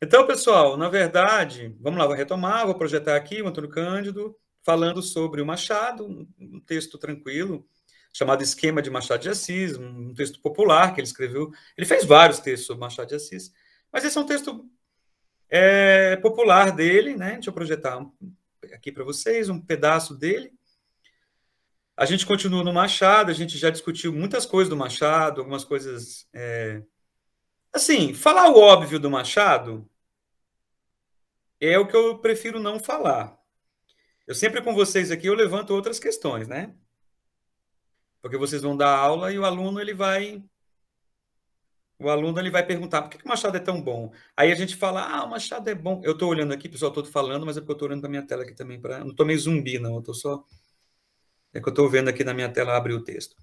Então, pessoal, na verdade, vamos lá, vou retomar, vou projetar aqui o Antônio Cândido, falando sobre o Machado, um texto tranquilo, chamado Esquema de Machado de Assis, um texto popular que ele escreveu. Ele fez vários textos sobre Machado de Assis, mas esse é um texto popular dele, né? Deixa eu projetar aqui para vocês um pedaço dele. A gente continua no Machado, a gente já discutiu muitas coisas do Machado, algumas coisas. Assim, falar o óbvio do Machado é o que eu prefiro não falar. Eu sempre com vocês aqui eu levanto outras questões, né? Porque vocês vão dar aula e o aluno ele vai perguntar por que o Machado é tão bom. Aí a gente fala, o Machado é bom. Eu estou olhando aqui, pessoal, estou falando, mas é porque eu estou olhando para minha tela aqui também. Não estou meio zumbi, não. Eu tô só. É que eu estou vendo aqui na minha tela abrir o texto.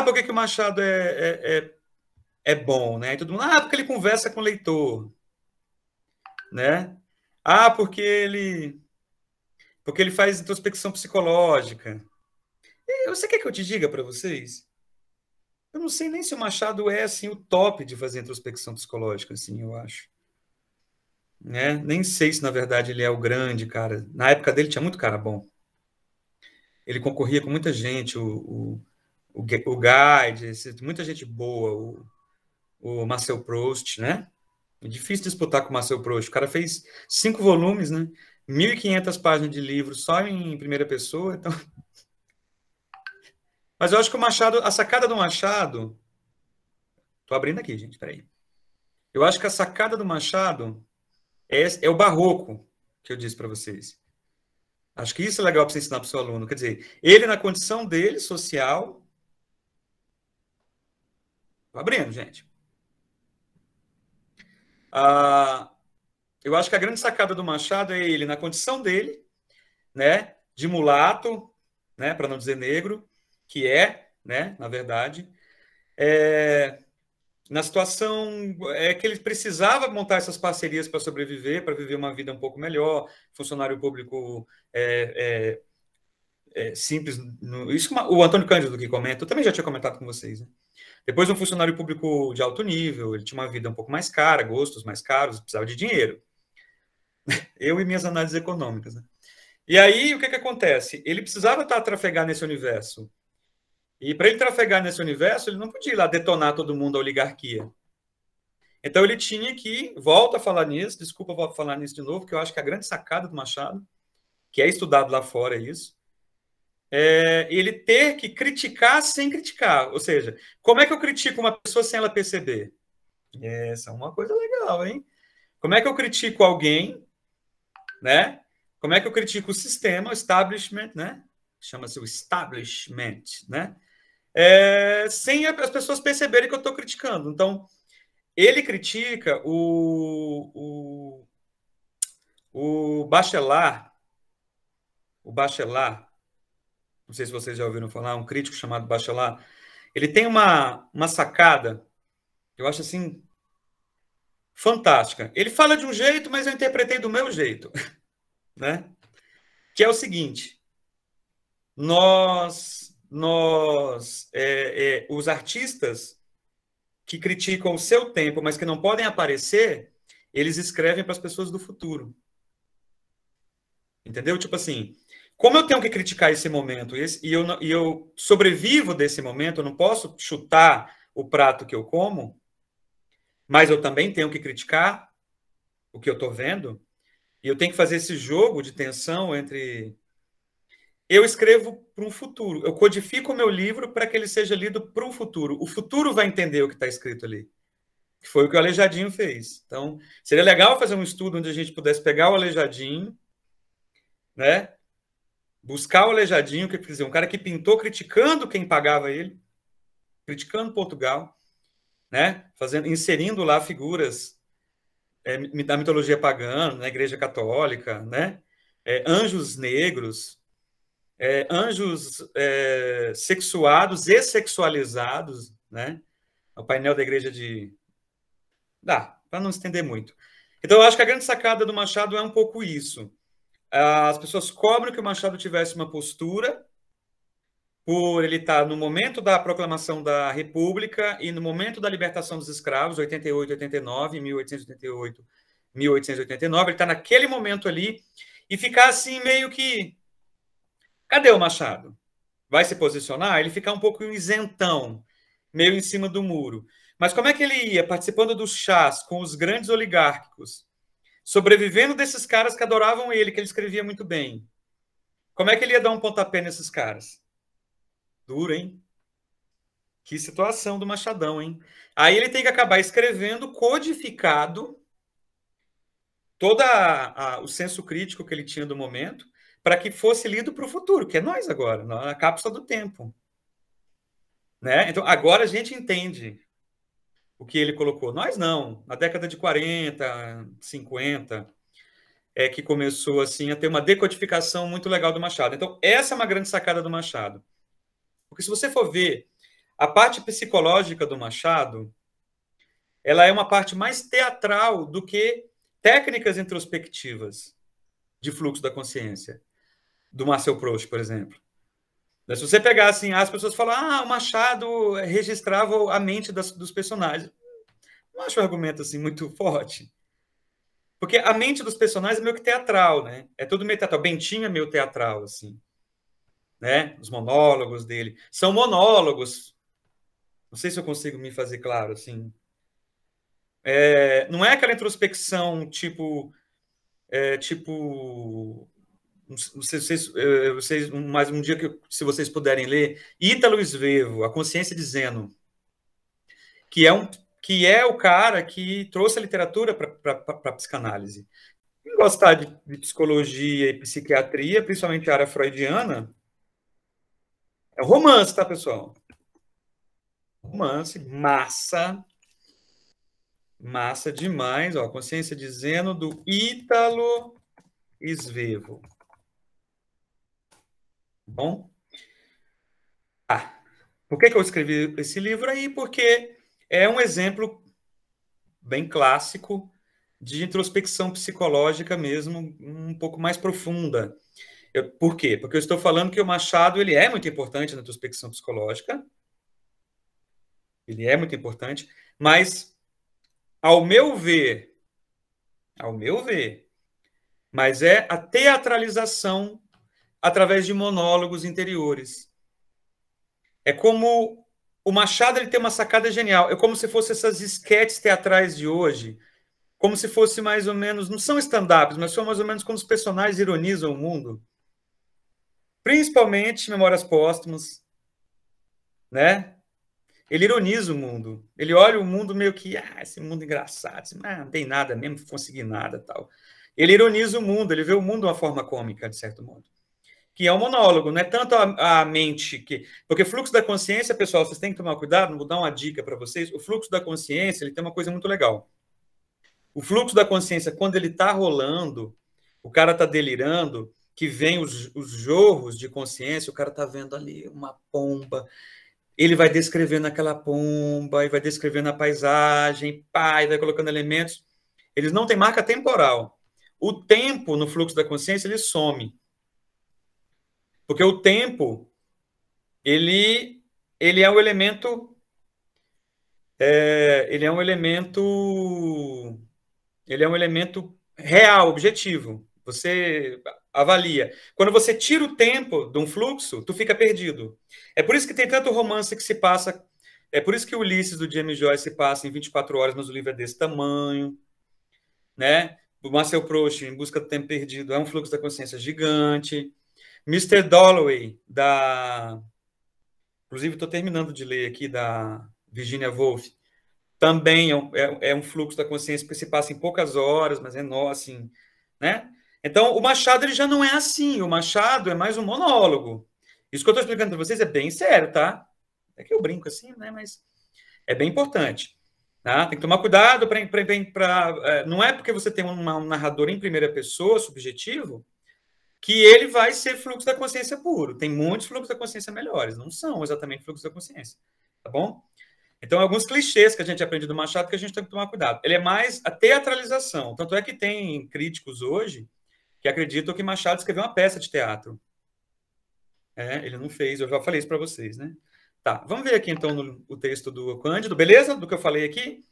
Por que o Machado é bom, né? E todo mundo, porque ele conversa com o leitor, né? Porque ele faz introspecção psicológica. Você quer que eu te diga para vocês? Eu não sei nem se o Machado é assim o top de fazer introspecção psicológica, assim, eu acho. Né? Nem sei se na verdade ele é o grande cara. Na época dele tinha muito cara bom. Ele concorria com muita gente, o Guide, muita gente boa, o Marcel Proust, né? É difícil disputar com o Marcel Proust. O cara fez 5 volumes, né? 1.500 páginas de livro só em primeira pessoa. Então... Mas eu acho que o Machado, a sacada do Machado. Estou abrindo aqui, gente, peraí. Eu acho que a sacada do Machado é o barroco que eu disse para vocês. Acho que isso é legal para você ensinar para o seu aluno. Quer dizer, ele na condição dele, social. Estou abrindo, gente. Eu acho que a grande sacada do Machado é ele na condição dele, né, de mulato, né, para não dizer negro, que né, na verdade, na situação que ele precisava montar essas parcerias para sobreviver, para viver uma vida um pouco melhor, funcionário público simples. Isso o Antônio Cândido que comenta, eu também já tinha comentado com vocês, né? Depois um funcionário público de alto nível, ele tinha uma vida um pouco mais cara, gostos mais caros, precisava de dinheiro. Eu e minhas análises econômicas, né? E aí, o que acontece? Ele precisava trafegar nesse universo. E para ele trafegar nesse universo, ele não podia ir lá detonar todo mundo, a oligarquia. Então ele tinha que, volto a falar nisso, desculpa volto a falar nisso de novo, que eu acho que a grande sacada do Machado, que é estudado lá fora isso, é ele ter que criticar sem criticar. Ou seja, como é que eu critico uma pessoa sem ela perceber? Essa é uma coisa legal, hein? Como é que eu critico alguém, né? Como é que eu critico o sistema, o establishment, né? Chama-se o establishment, né? Sem as pessoas perceberem que eu estou criticando. Então, ele critica o Bachelard, não sei se vocês já ouviram falar, um crítico chamado Bachelard. Ele tem uma sacada, eu acho assim, fantástica. Ele fala de um jeito, mas eu interpretei do meu jeito, né? Que é o seguinte: os artistas que criticam o seu tempo, mas que não podem aparecer, eles escrevem para as pessoas do futuro. Entendeu? Tipo assim, como eu tenho que criticar esse momento e eu sobrevivo desse momento, eu não posso chutar o prato que eu como, mas eu também tenho que criticar o que eu estou vendo, e eu tenho que fazer esse jogo de tensão entre... Eu escrevo para um futuro, eu codifico o meu livro para que ele seja lido para um futuro. O futuro vai entender o que está escrito ali, que foi o que o Aleijadinho fez. Então, seria legal fazer um estudo onde a gente pudesse pegar o Aleijadinho, né? Buscar o Aleijadinho, quer dizer, um cara que pintou criticando quem pagava ele, criticando Portugal, né? Inserindo lá figuras da mitologia pagã, na Igreja Católica, né? Anjos negros, anjos sexuados e sexualizados, né? O painel da Igreja de... Dá, para não estender muito. Então, eu acho que a grande sacada do Machado é um pouco isso. As pessoas cobram que o Machado tivesse uma postura por ele estar no momento da proclamação da República e no momento da libertação dos escravos, 88, 89, 1888, 1889, ele está naquele momento ali, e ficar assim meio que... Cadê o Machado? Vai se posicionar? Ele ficar um pouco isentão, meio em cima do muro. Mas como é que ele ia? Participando dos chás com os grandes oligárquicos, sobrevivendo desses caras que adoravam ele, que ele escrevia muito bem. Como é que ele ia dar um pontapé nesses caras? Duro, hein? Que situação do Machadão, hein? Aí ele tem que acabar escrevendo codificado todo o senso crítico que ele tinha do momento para que fosse lido para o futuro, que é nós agora, na cápsula do tempo. Né? Então, agora a gente entende o que ele colocou. Nós não. Na década de 40, 50, é que começou assim a ter uma decodificação muito legal do Machado. Então, essa é uma grande sacada do Machado. Porque se você for ver a parte psicológica do Machado, ela é uma parte mais teatral do que técnicas introspectivas de fluxo da consciência, do Marcel Proust, por exemplo. Se você pegar assim, as pessoas falam, o Machado registrava a mente dos personagens. Não acho um argumento assim muito forte. Porque a mente dos personagens é meio que teatral, né? É tudo meio teatral. Bentinho é meio teatral, assim. Né? Os monólogos dele. São monólogos. Não sei se eu consigo me fazer claro, assim. Não é aquela introspecção tipo... não sei se vocês, mais um dia que, se vocês puderem ler, Ítalo Svevo, A Consciência de Zeno, que é o cara que trouxe a literatura para a psicanálise. Quem gostar de psicologia e psiquiatria, principalmente a área freudiana, é romance, tá, pessoal? Romance, massa demais, ó, Consciência de Zeno, do Ítalo Svevo. Bom? Por que eu escrevi esse livro aí? Porque é um exemplo bem clássico de introspecção psicológica mesmo, um pouco mais profunda. Por quê? Porque eu estou falando que o Machado ele é muito importante na introspecção psicológica, ele é muito importante, mas, ao meu ver, mas é a teatralização através de monólogos interiores. É como o Machado ele tem uma sacada genial, é como se fossem essas esquetes teatrais de hoje, como se fosse mais ou menos, não são stand-ups, mas são mais ou menos como os personagens ironizam o mundo. Principalmente Memórias Póstumas, né? Ele ironiza o mundo. Ele olha o mundo meio que, esse mundo engraçado, assim, não tem nada mesmo, não consegui nada, tal. Ele ironiza o mundo, ele vê o mundo de uma forma cômica, de certo modo. Que é um monólogo, não é tanto a mente que... Porque fluxo da consciência, pessoal, vocês têm que tomar cuidado, vou dar uma dica para vocês. O fluxo da consciência, ele tem uma coisa muito legal. O fluxo da consciência, quando ele está rolando, o cara está delirando, que vem os jorros de consciência, o cara está vendo ali uma pomba, ele vai descrevendo aquela pomba, e vai descrevendo a paisagem, e vai colocando elementos. Eles não têm marca temporal. O tempo, no fluxo da consciência, ele some. Porque o tempo, ele é um elemento... ele é um elemento real, objetivo. Você avalia. Quando você tira o tempo de um fluxo, tu fica perdido. É por isso que tem tanto romance que se passa... É por isso que o Ulisses, do James Joyce, se passa em 24 horas, mas o livro é desse tamanho. Né? O Marcel Proust, Em Busca do Tempo Perdido, é um fluxo da consciência gigante. Mr. Dalloway, inclusive estou terminando de ler aqui, da Virginia Woolf, também é um fluxo da consciência que se passa em poucas horas, mas é nó, assim, né? Então, o Machado ele já não é assim, o Machado é mais um monólogo. Isso que eu estou explicando para vocês é bem sério, tá? É que eu brinco assim, né? Mas é bem importante. Tá? Tem que tomar cuidado não é porque você tem um narrador em primeira pessoa, subjetivo, que ele vai ser fluxo da consciência puro. Tem muitos fluxos da consciência melhores, não são exatamente fluxos da consciência. Tá bom? Então, alguns clichês que a gente aprende do Machado que a gente tem que tomar cuidado. Ele é mais a teatralização. Tanto é que tem críticos hoje que acreditam que Machado escreveu uma peça de teatro. Ele não fez, eu já falei isso para vocês, né? Tá, vamos ver aqui então o texto do Cândido, beleza? Do que eu falei aqui.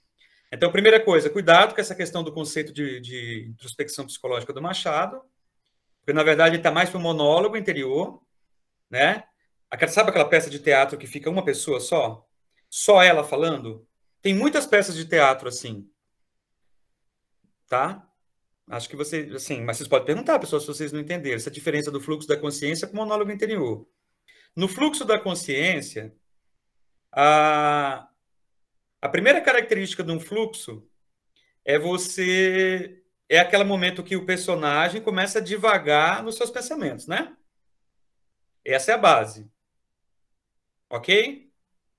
Então, primeira coisa, cuidado com essa questão do conceito de introspecção psicológica do Machado, porque, na verdade, ele está mais para o monólogo interior, né? Sabe aquela peça de teatro que fica uma pessoa só? Só ela falando? Tem muitas peças de teatro assim, tá? Acho que você, assim, mas vocês podem perguntar, pessoal, se vocês não entenderam, essa diferença do fluxo da consciência com o monólogo interior. No fluxo da consciência, a primeira característica de um fluxo é aquele momento que o personagem começa a divagar nos seus pensamentos, né? Essa é a base. Ok?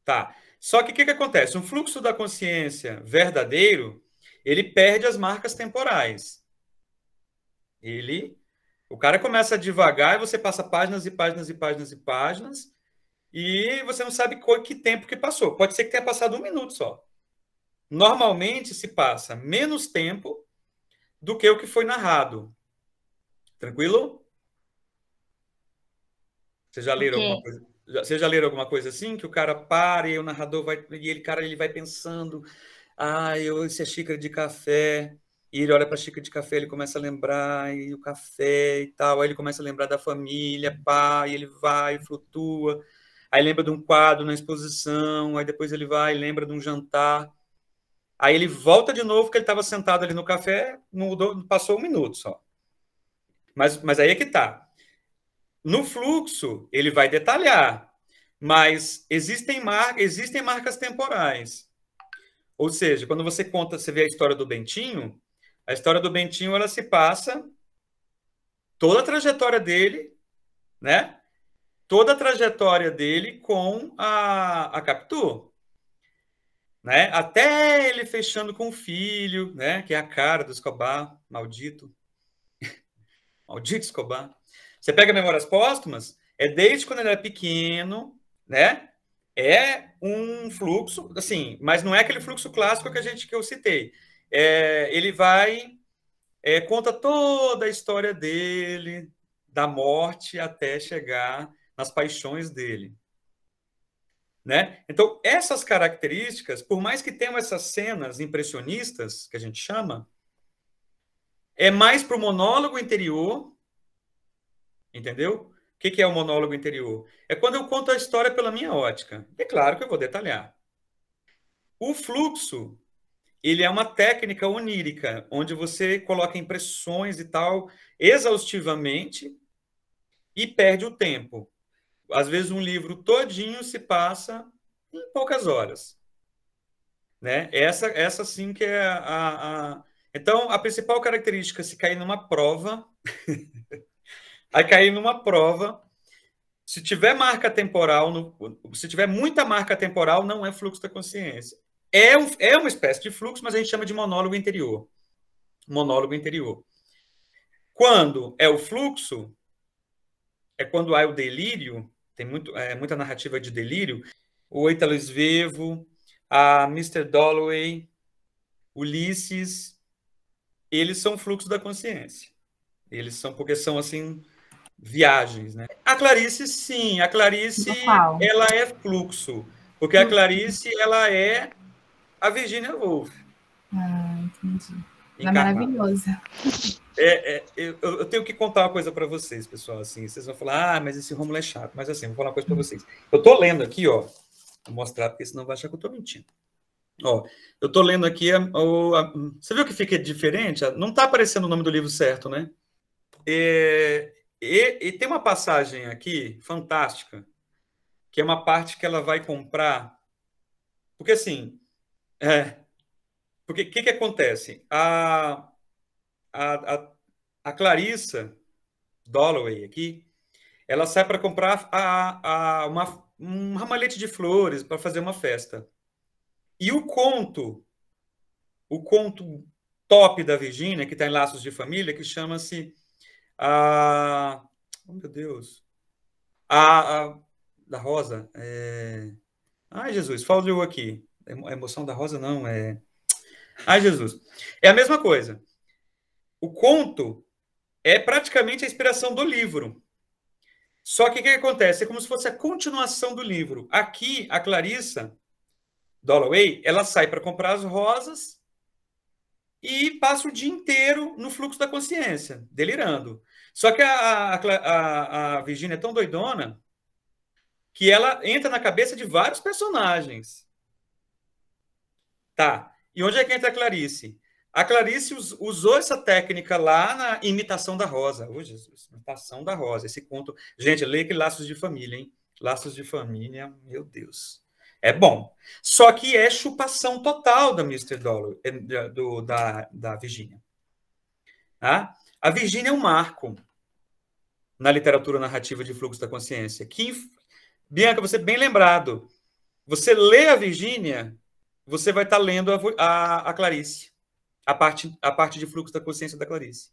Tá. Só que o que acontece? Um fluxo da consciência verdadeiro, ele perde as marcas temporais. O cara começa a divagar e você passa páginas e páginas e páginas e páginas e você não sabe que tempo que passou. Pode ser que tenha passado 1 minuto só. Normalmente se passa menos tempo do que o que foi narrado. Tranquilo? Vocês já leram alguma coisa? Vocês já leram alguma coisa assim? Que o cara para e o narrador vai. E ele vai pensando. Ah, essa xícara de café. E ele olha para a xícara de café, ele começa a lembrar, e o café e tal. Aí ele começa a lembrar da família, pá, e ele vai, flutua. Aí lembra de um quadro na exposição, aí depois ele vai, lembra de um jantar. Aí ele volta de novo, que ele estava sentado ali no café, não mudou, passou 1 minuto só. Mas aí é que tá. No fluxo, ele vai detalhar, mas existem marcas temporais. Ou seja, quando você conta, você vê a história do Bentinho, a história do Bentinho, ela se passa toda a trajetória dele, né? Toda a trajetória dele com a Capitu, né? Até ele fechando com o filho, né? Que é a cara do Escobar, maldito. Maldito Escobar. Você pega Memórias Póstumas, é desde quando ele era pequeno, né? É um fluxo, assim, mas não é aquele fluxo clássico que eu citei. Ele vai, conta toda a história dele, da morte até chegar nas paixões dele. Né? Então, essas características, por mais que tenham essas cenas impressionistas, que a gente chama, é mais para o monólogo interior, entendeu? O que é o monólogo interior? É quando eu conto a história pela minha ótica. É claro que eu vou detalhar. O fluxo, ele é uma técnica onírica, onde você coloca impressões e tal exaustivamente e perde o tempo. Às vezes um livro todinho se passa em poucas horas. Né? Essa sim que é Então, a principal característica, se cair numa prova, aí cair numa prova, se tiver marca temporal, se tiver muita marca temporal, não é fluxo da consciência. É uma espécie de fluxo, mas a gente chama de monólogo interior. Monólogo interior. Quando é o fluxo, é quando há o delírio, tem muita narrativa de delírio, o Ítalo Svevo, a Mr. Dalloway, Ulisses, eles são fluxo da consciência. Eles são, porque são, assim, viagens, né? A Clarice, sim. A Clarice, ela é fluxo. Porque a Clarice, ela é a Virginia Woolf. Entendi. Ela é maravilhosa. Eu tenho que contar uma coisa para vocês, pessoal. Assim, vocês vão falar, mas esse Rômulo é chato. Mas assim, vou falar uma coisa para vocês. Eu tô lendo aqui, ó. Vou mostrar, porque senão vai achar que eu tô mentindo. Ó, eu tô lendo aqui. Você viu que fica diferente? Não tá aparecendo o nome do livro certo, né? E tem uma passagem aqui fantástica, que é uma parte que ela vai comprar. Porque assim, porque o que acontece? A Clarissa Dalloway aqui, ela sai para comprar um ramalhete de flores para fazer uma festa. E o conto top da Virgínia, que está em Laços de Família, que chama-se oh, meu Deus. Da Rosa. Ai, Jesus, falhou aqui. A emoção da Rosa não Ai, Jesus. É a mesma coisa. O conto é praticamente a inspiração do livro. Só que o que acontece? É como se fosse a continuação do livro. Aqui, a Clarissa Dalloway, ela sai para comprar as rosas e passa o dia inteiro no fluxo da consciência, delirando. Só que a Virginia é tão doidona que ela entra na cabeça de vários personagens. Tá. E onde é que entra a Clarice? A Clarice usou essa técnica lá na Imitação da Rosa. Oh, Jesus, Imitação da Rosa. Esse conto. Gente, leia que Laços de Família, hein? Laços de Família, meu Deus. É bom. Só que é chupação total da Mr. Dollar, da Virginia. Tá? A Virginia é um marco na literatura narrativa de fluxo da consciência. Bianca, você bem lembrado. Você lê a Virginia, você vai estar lendo a Clarice. A parte de fluxo da consciência da Clarice.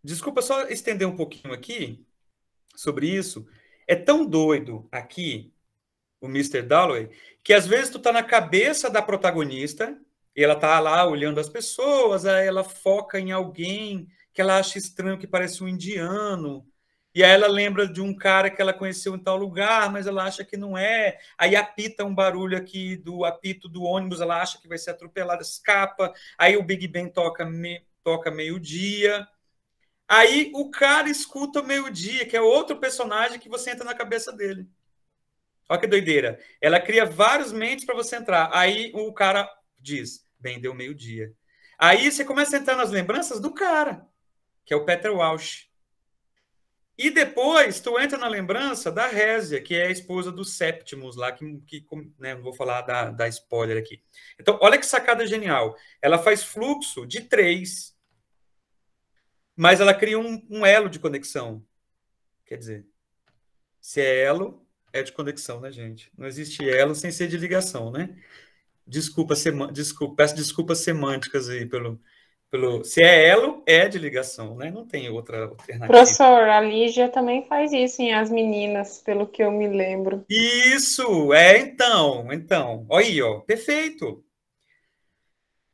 Desculpa só estender um pouquinho aqui sobre isso. É tão doido aqui o Mr. Dalloway que às vezes tu tá na cabeça da protagonista e ela tá lá olhando as pessoas, aí ela foca em alguém que ela acha estranho, que parece um indiano. E aí ela lembra de um cara que ela conheceu em tal lugar, mas ela acha que não é. Aí apita um barulho aqui do apito do ônibus, ela acha que vai ser atropelada, escapa. Aí o Big Ben toca meio-dia. Aí o cara escuta meio-dia, que é outro personagem que você entra na cabeça dele. Olha que doideira. Ela cria vários mentes para você entrar. Aí o cara diz, bem, deu meio-dia. Aí você começa a entrar nas lembranças do cara, que é o Peter Walsh. E depois tu entra na lembrança da Résia, que é a esposa do Septimus lá, que né, não vou falar da spoiler aqui. Então, olha que sacada genial. Ela faz fluxo de 3, mas ela cria um elo de conexão. Quer dizer, se é elo, é de conexão, né, gente? Não existe elo sem ser de ligação, né? Peço desculpas semânticas aí pelo... Se é elo, é de ligação, né? Não tem outra alternativa. Professor, a Lígia também faz isso em As Meninas, pelo que eu me lembro. Isso, então. Olha aí, ó, perfeito.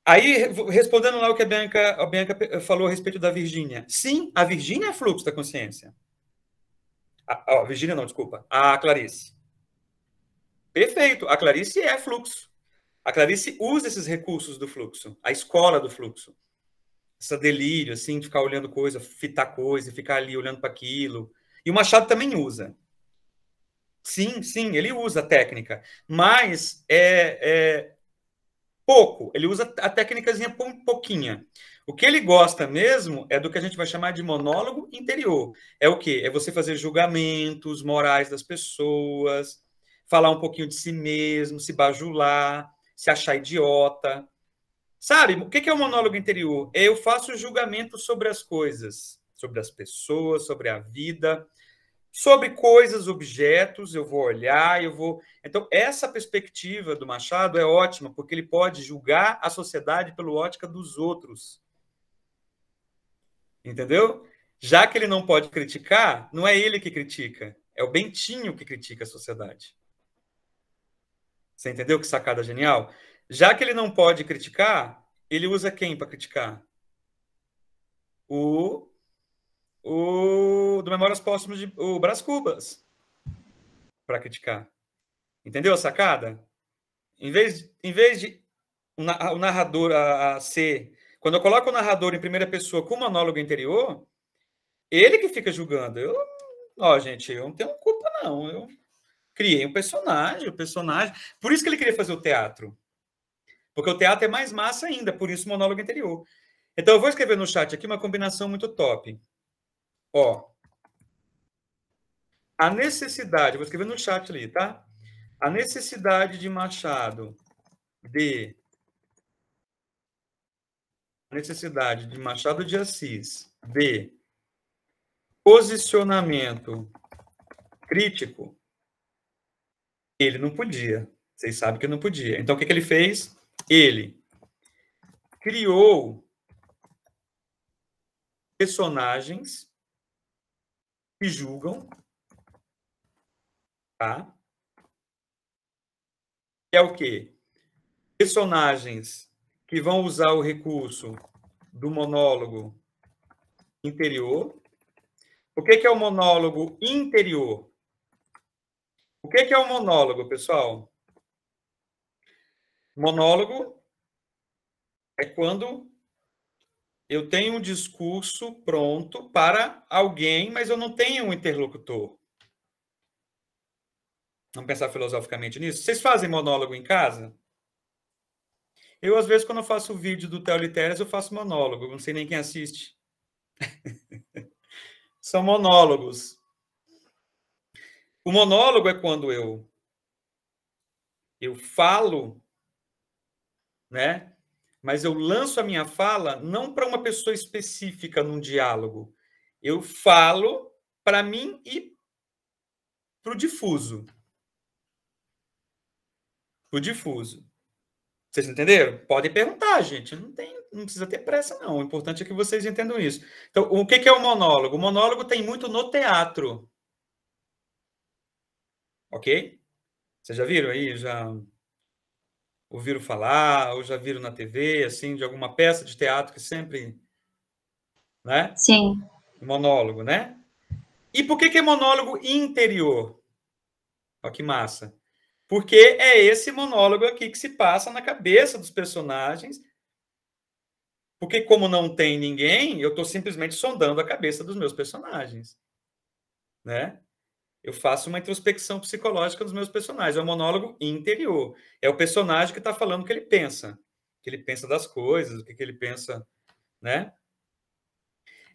Aí, respondendo lá o que a Bianca falou a respeito da Virgínia. Sim, a Virgínia é fluxo da consciência. A Virgínia não, desculpa. A Clarice. Perfeito, a Clarice é fluxo. A Clarice usa esses recursos do fluxo, a escola do fluxo. Esse delírio, assim, de ficar olhando coisa, fitar coisa, ficar ali olhando para aquilo. E o Machado também usa. Sim, ele usa a técnica, mas pouco. Ele usa a técnicazinha pouquinha. O que ele gosta mesmo é do que a gente vai chamar de monólogo interior. É o quê? É você fazer julgamentos morais das pessoas, falar um pouquinho de si mesmo, se bajular, se achar idiota. Sabe, o que é o monólogo interior? Eu faço julgamento sobre as coisas, sobre as pessoas, sobre a vida, sobre coisas, objetos, eu vou olhar, Então, essa perspectiva do Machado é ótima, porque ele pode julgar a sociedade pela ótica dos outros. Entendeu? Já que ele não pode criticar, não é ele que critica, é o Bentinho que critica a sociedade. Você entendeu que sacada genial? Já que ele não pode criticar, ele usa quem para criticar? O do Memórias Póstumas o Brás Cubas para criticar. Entendeu a sacada? Em vez de o narrador ser... Quando eu coloco o narrador em primeira pessoa com o monólogo interior, ele que fica julgando. Gente, eu não tenho culpa, não. Eu criei um personagem. Por isso que ele queria fazer o teatro. Porque o teatro é mais massa ainda, por isso o monólogo interior. Então, eu vou escrever no chat aqui uma combinação muito top. Ó, a necessidade, vou escrever no chat ali, tá? A necessidade de Machado de Assis de posicionamento crítico, ele não podia. Vocês sabem que não podia. Então, o que ele fez? Ele criou personagens que julgam, tá? É o quê? Personagens que vão usar o recurso do monólogo interior. O que é o monólogo interior? O que é o monólogo, pessoal? Monólogo é quando eu tenho um discurso pronto para alguém, mas eu não tenho um interlocutor. Vamos pensar filosoficamente nisso? Vocês fazem monólogo em casa? Eu, às vezes, quando eu faço o vídeo do Teolitérias, eu faço monólogo. Eu não sei nem quem assiste. São monólogos. O monólogo é quando eu falo, né? Mas eu lanço a minha fala não para uma pessoa específica num diálogo. Eu falo para mim e para o difuso. O difuso. Vocês entenderam? Podem perguntar, gente. Não precisa ter pressa, não. O importante é que vocês entendam isso. Então, o que é o monólogo? O monólogo tem muito no teatro. Ok? Vocês já viram aí? Já ouviram falar? Ou já viram na TV, assim, de alguma peça de teatro que sempre... né? Sim. Monólogo, né? E por que é monólogo interior? Olha que massa. Porque é esse monólogo aqui que se passa na cabeça dos personagens. Porque como não tem ninguém, eu estou simplesmente sondando a cabeça dos meus personagens. Né? Eu faço uma introspecção psicológica dos meus personagens. É um monólogo interior. É o personagem que está falando o que ele pensa. O que ele pensa das coisas, o que ele pensa... né?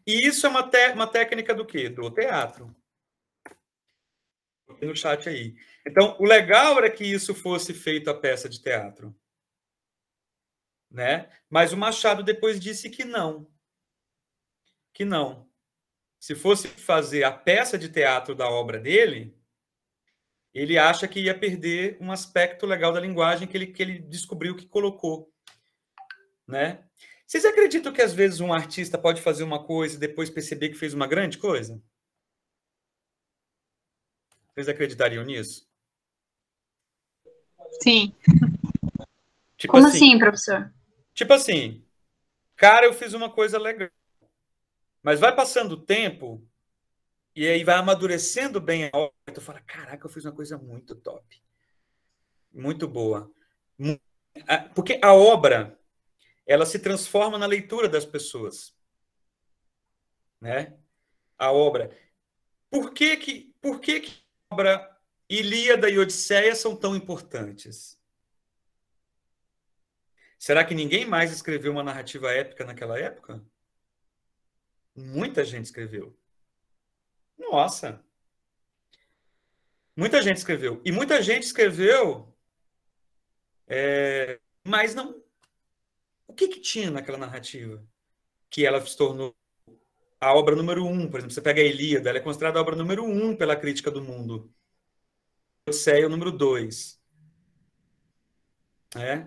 E isso é uma técnica do quê? Do teatro. No chat aí. Então, o legal era que isso fosse feito a peça de teatro. Né? Mas o Machado depois disse que não. Que não. Se fosse fazer a peça de teatro da obra dele, ele acha que ia perder um aspecto legal da linguagem que ele descobriu, que colocou. Né? Vocês acreditam que às vezes um artista pode fazer uma coisa e depois perceber que fez uma grande coisa? Vocês acreditariam nisso? Sim. Tipo Como assim, professor? Tipo assim, cara, eu fiz uma coisa legal. Mas vai passando o tempo e aí vai amadurecendo bem a obra. Tu fala, caraca, eu fiz uma coisa muito top. Muito boa. Porque a obra, ela se transforma na leitura das pessoas. Né? A obra. Por que a obra Ilíada e Odisseia são tão importantes? Será que ninguém mais escreveu uma narrativa épica naquela época? Muita gente escreveu. Nossa! Muita gente escreveu. E muita gente escreveu, mas não... O que tinha naquela narrativa que ela se tornou a obra número 1? Por exemplo, você pega a Ilíada, ela é considerada a obra número 1 pela crítica do mundo. Odisseia é o número 2.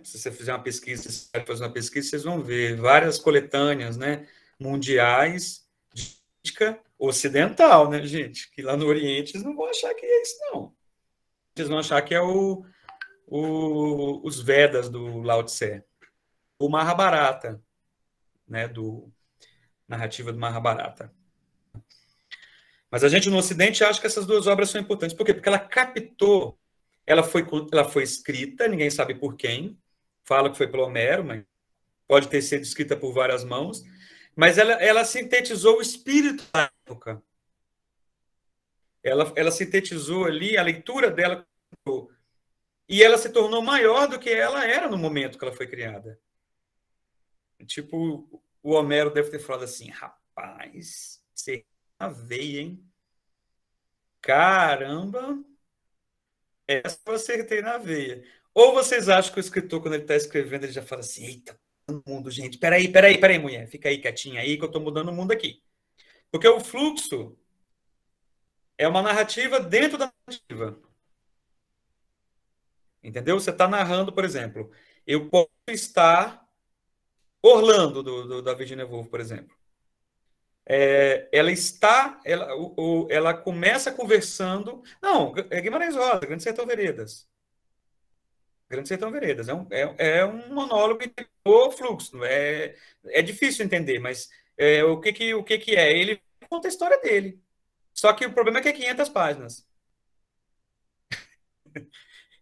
Se você fizer uma pesquisa, se você fazer uma pesquisa, vocês vão ver várias coletâneas, né, mundiais de crítica ocidental, né, gente? Que lá no Oriente eles não vão achar que é isso, não. Eles vão achar que é os Vedas do Lao Tse. O Mahabharata, né, narrativa do Mahabharata. Mas a gente no Ocidente acha que essas duas obras são importantes. Por quê? Porque ela captou, ela foi escrita, ninguém sabe por quem, fala que foi pelo Homero, mas pode ter sido escrita por várias mãos, mas ela sintetizou o espírito da época. Ela sintetizou ali, a leitura dela, e ela se tornou maior do que ela era no momento que ela foi criada. Tipo, o Homero deve ter falado assim, rapaz, você na veia, hein? Caramba, essa eu acertei na veia. Ou vocês acham que o escritor, quando ele está escrevendo, ele já fala assim, eita, mudando o mundo, gente, peraí, mulher, fica aí quietinha aí que eu estou mudando o mundo aqui. Porque o fluxo é uma narrativa dentro da narrativa. Entendeu? Você está narrando, por exemplo, eu posso estar Orlando, da Virginia Woolf, por exemplo. Ela começa conversando. Não, é Guimarães Rosa, Grande Sertão Veredas. Grande Sertão Veredas. É um monólogo do fluxo. É difícil entender, mas o que é? Ele conta a história dele. Só que o problema é que é 500 páginas.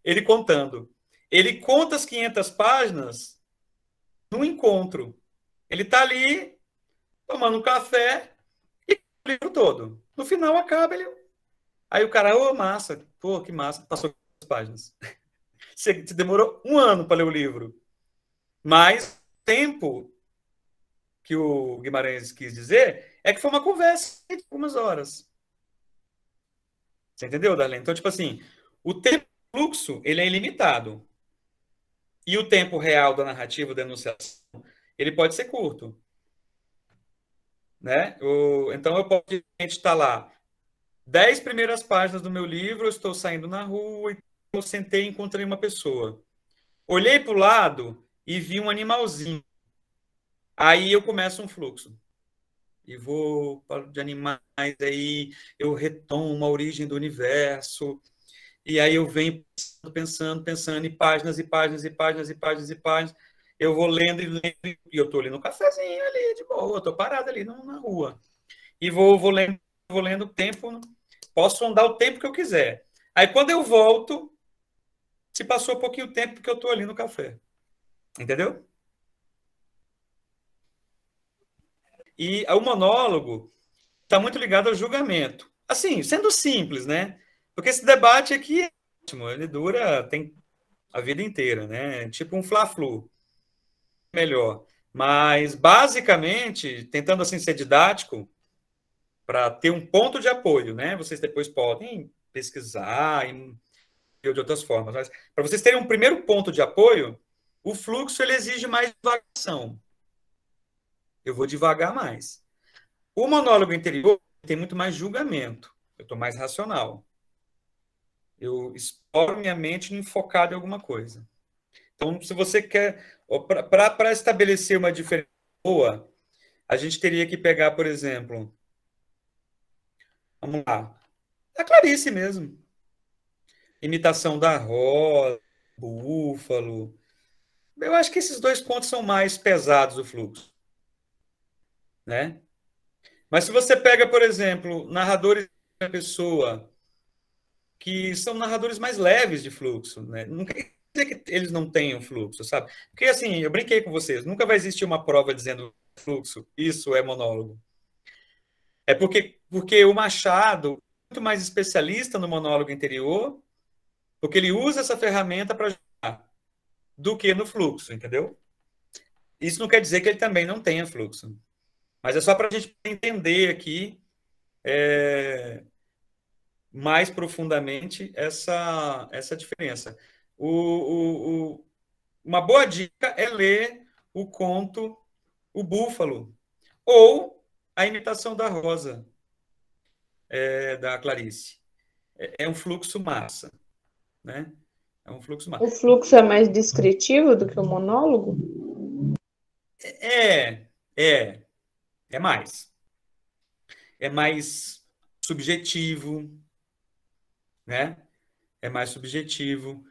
Ele contando. Ele conta as 500 páginas num encontro. Ele está ali, tomando um café, e o livro todo. No final acaba, ele... Aí o cara, ô, massa, pô, que massa, passou as páginas. Você demorou 1 ano para ler o livro. Mas o tempo que o Guimarães quis dizer é que foi uma conversa de algumas horas. Você entendeu, Darlene? Então, tipo assim, o tempo de fluxo, ele é ilimitado. E o tempo real da narrativa, da enunciação, ele pode ser curto. Né? Então, eu posso estar lá 10 primeiras páginas do meu livro, eu estou saindo na rua, eu sentei e encontrei uma pessoa. Olhei para o lado e vi um animalzinho. Aí eu começo um fluxo. E vou de animais, aí eu retomo a origem do universo. E aí eu venho pensando, e páginas, e páginas, e páginas, e páginas, e páginas. Eu vou lendo e lendo, e eu estou ali no cafezinho, ali, de boa, estou parado ali na rua. E vou lendo o tempo, posso andar o tempo que eu quiser. Aí quando eu volto, se passou um pouquinho o tempo, porque eu estou ali no café. Entendeu? E o monólogo está muito ligado ao julgamento. Assim, sendo simples, né? Porque esse debate aqui é ótimo, ele tem a vida inteira, né? Tipo um fla-flu, melhor. Mas, basicamente, tentando assim ser didático, para ter um ponto de apoio, né? Vocês depois podem pesquisar e de outras formas. Mas, para vocês terem um primeiro ponto de apoio, o fluxo ele exige mais divagação. Eu vou devagar mais. O monólogo interior tem muito mais julgamento. Eu estou mais racional. Eu exploro minha mente enfocada em alguma coisa. Então, se você quer... Para estabelecer uma diferença boa, a gente teria que pegar, por exemplo... Vamos lá. A Clarice mesmo. Imitação da rosa, búfalo. Eu acho que esses 2 pontos são mais pesados do fluxo. Né? Mas se você pega, por exemplo, narradores da pessoa, que são narradores mais leves de fluxo, né? Não quer dizer que eles não tenham fluxo, sabe? Porque, assim, eu brinquei com vocês, nunca vai existir uma prova dizendo fluxo, isso é monólogo. É porque o Machado é muito mais especialista no monólogo interior, porque ele usa essa ferramenta para ajudar, do que no fluxo, entendeu? Isso não quer dizer que ele também não tenha fluxo. Mas é só para a gente entender aqui mais profundamente essa diferença. Uma boa dica é ler o conto O Búfalo, ou A Imitação da Rosa, da Clarice. É um fluxo massa, né? É um fluxo massa. O fluxo é mais descritivo do que o monólogo? É mais. É mais subjetivo, né? É mais subjetivo.